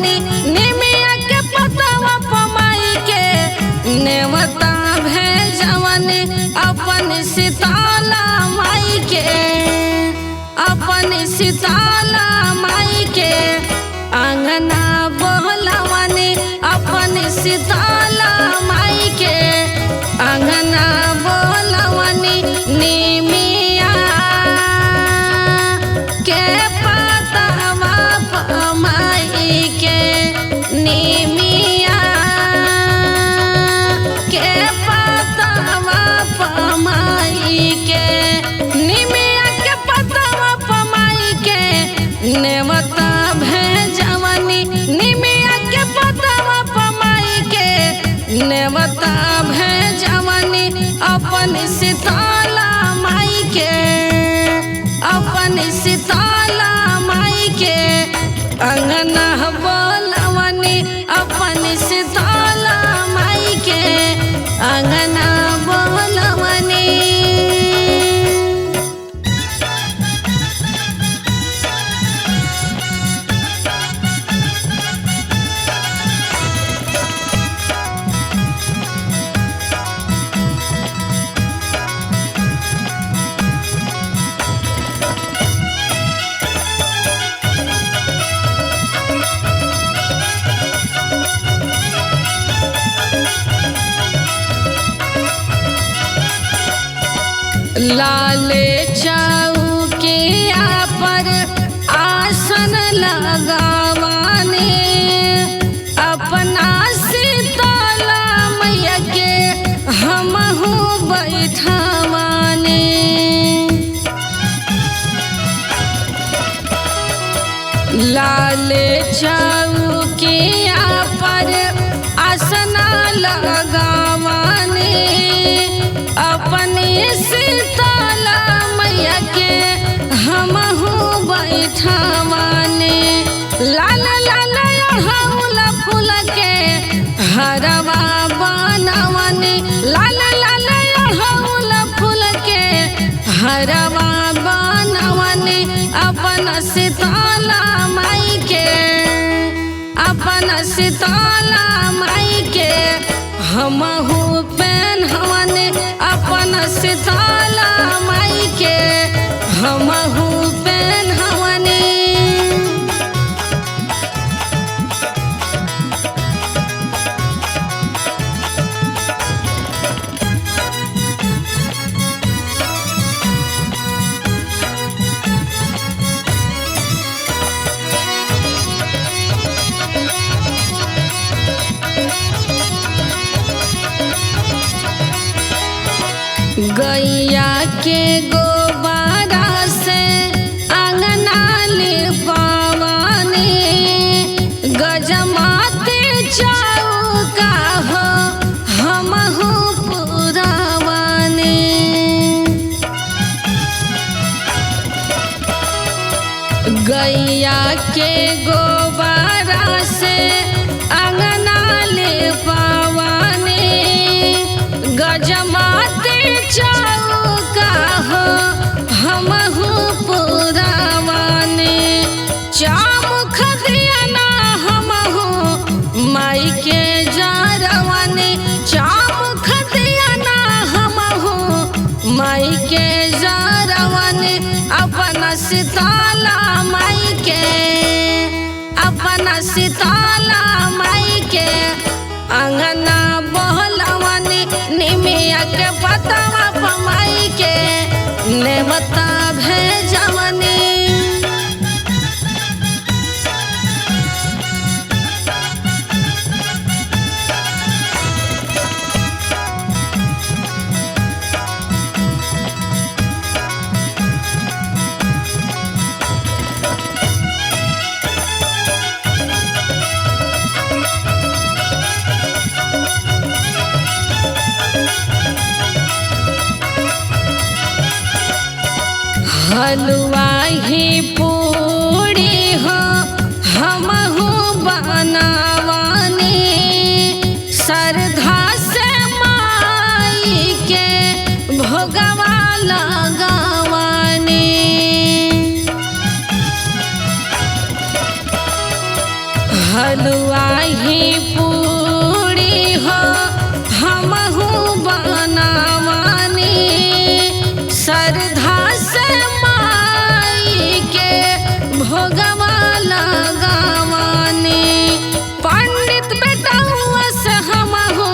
जवानी निमिया के पतवा पमाई के नेवता भेजवनी अपन सीताला माई के अपन सीताला माई के अंगना बोलवनी अपन सीताला माई के अंगना बोलवनी निमिया के पतवा पमाई के निमिया के पतवा पमाई के निमिया के पतवा पमाई के नेवता भेजवनी निमिया के पतवा पमाई के नेवता भेजवनी अपन सीताला माई के अपन सीताला माई के अंगना बोलवनी अपन सीताला माई के अंगना बोलवनी। लाले चौकिया पर आसन लगावाने अपना सीताला मैया के हमहू बैठवाने लाले चौकिया पर आसन लगावाने अपने सीताला मैया के हमहू बैठवाने लाल लाल अड़हुल फूल के हरवा बनवनी लाल लाल अड़हुल फूल के हरवा बनवनी अपन सीताला माई के अपन सीताला माई के हमहू पहनवनी अपन सीताला माई के हमहू पहनवनी। गैया के गोबारा से अंगना लिपवानी गजमाते चौका हो हमहू पुरावानी गैया के गोबारा से अंगना लिपवानी गजमाते चौका हो हमहू पुरावानी चामुख दियना हमहू माई के जरवानी चामुख दियना हमहू माई के जरवानी अपन सीताला माई के अपन सीताला माई के अंगना बोलवनी निमिया के पतवा पमाई के नेवता भेजवनी। हलवा ही पूरी हो हमहू बनावानी श्रद्धा से माई के भोगवा लगावानी हलवा ही पूरी हो हमहू बनावानी श्रद्धा से माई के भोगवा लगावानी पंडित बेटा से हमहू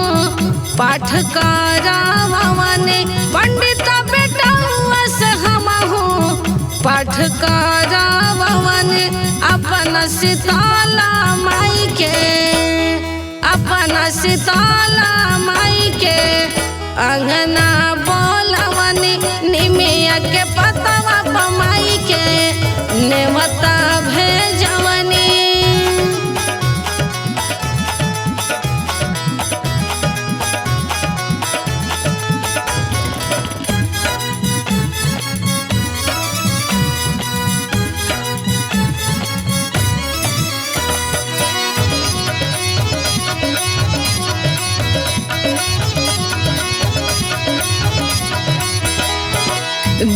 पाठ करावानी पंडित बेटा से हमहू पाठ करावानी अपन सीताला माई के अपन सीताला माई के अंगना बोलवनी निमिया के पतवा पमाई के नेवता भेजवनी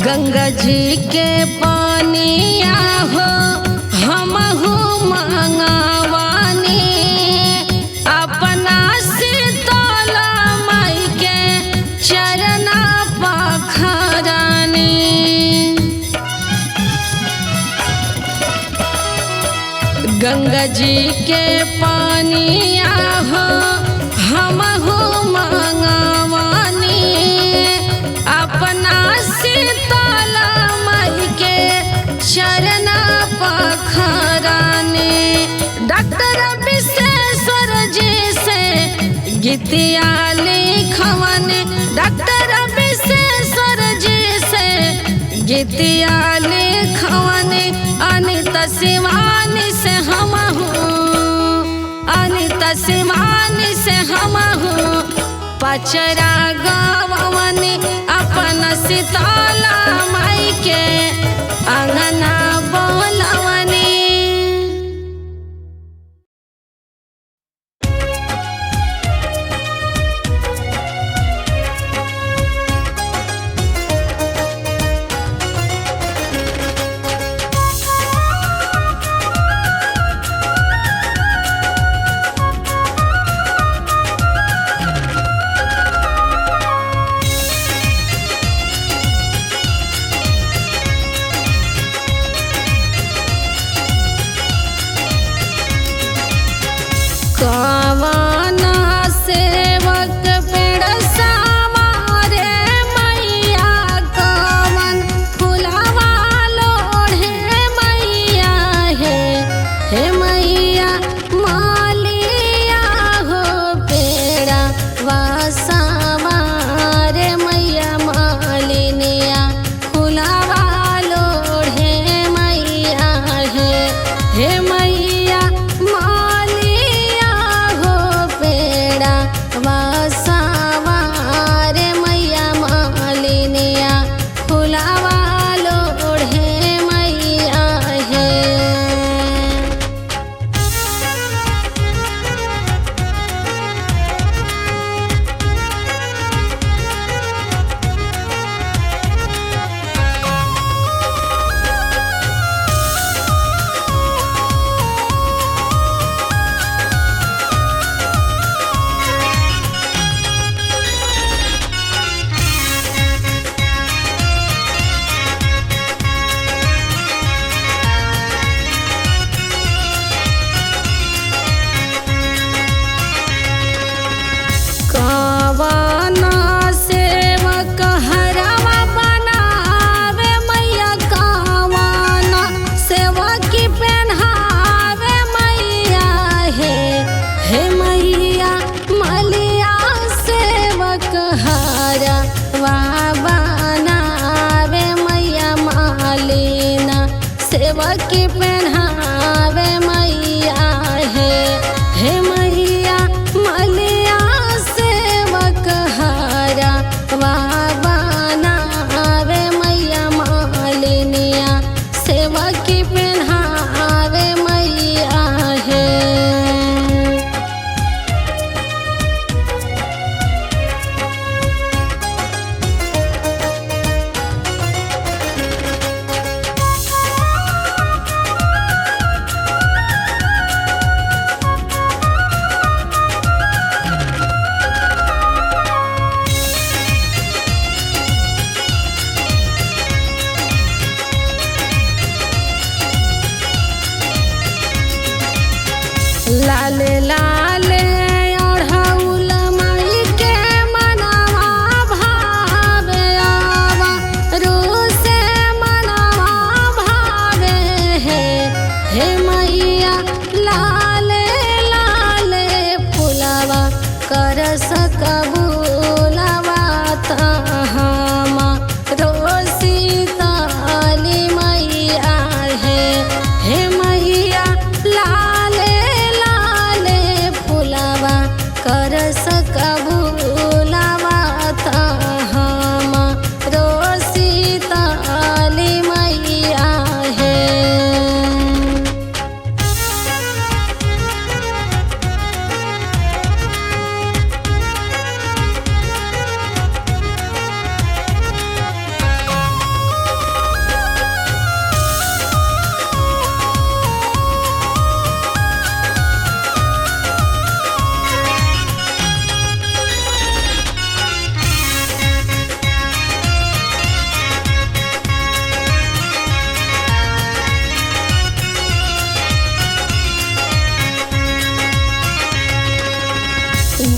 गंगा जी के पानिया हो हमहू मंगावानी अपना सीताला माई के चरना पखरानी गंगा जी के पानिया हो हमहू मंगावानी अपना सीताला माई के चरना पखरानी डॉक्टर विशेश्वर जी से गीतिया लिखवानी डॉक्टर विशेश्वर जी से गीतिया लिखवानी अनिता शिवानी से हमहू अनिता शिवानी से हमहू पचरा गावनी अपन सीताला माई के अंगना बोलवनी लाले लाले ओढ़ौल माई के मनवा भावे आवा रोसे मनवा भावे हे मैया लाले लाले फुलवा कर सकबूलवा तहामा रोसी ताली मैया हे मैया लाले लाले फुलवा कर सकबूलवा तहामा रोसी ताली मैया है।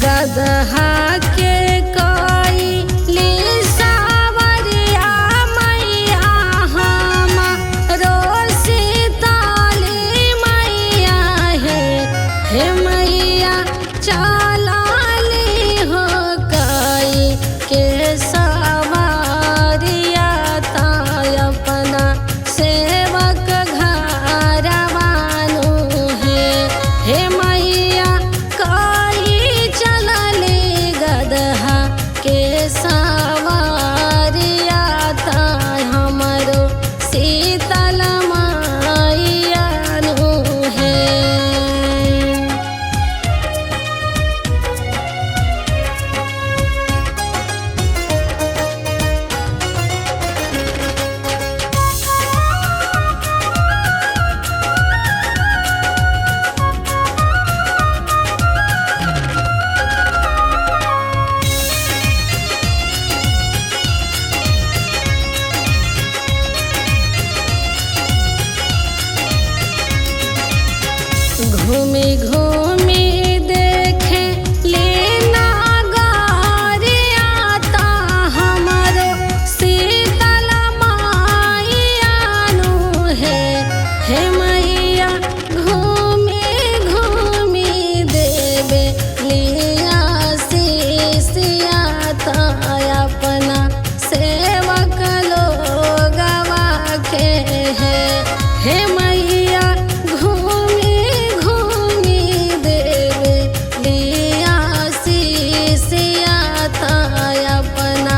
गदहा के कोई ली सावरिया मैया हम रोसी ताली मैया हे मैया चलाली हो कई के सवारिया ताय अपना सेवक घरवानु हे मैया चलले गदहा के सवारिया ता हमरो शीतल मैया नु है। घूमी घूमी देखे लेना गारिया ता हमरो शीतल मैया नु हे मैया घूमी घूमी देवे लिया शीशिया ता अपना सेवक लोगवा के हे मैया अपना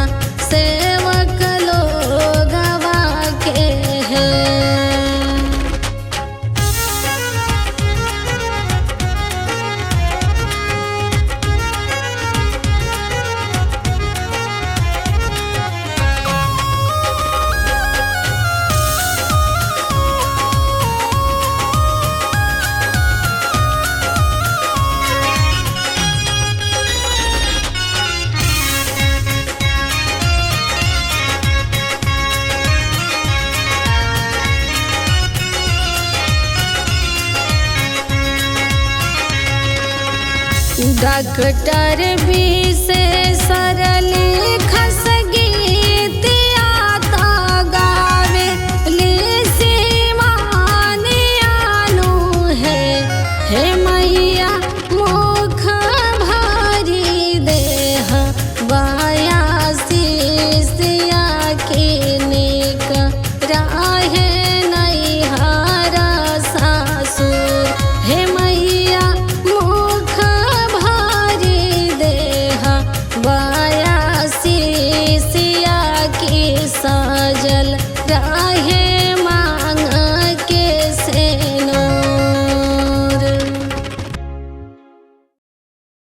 सेवक लोगवा के डॉक्टर भी से सरली खस गीतिया ता गावे ले सीमानिया नु हे मैया मुख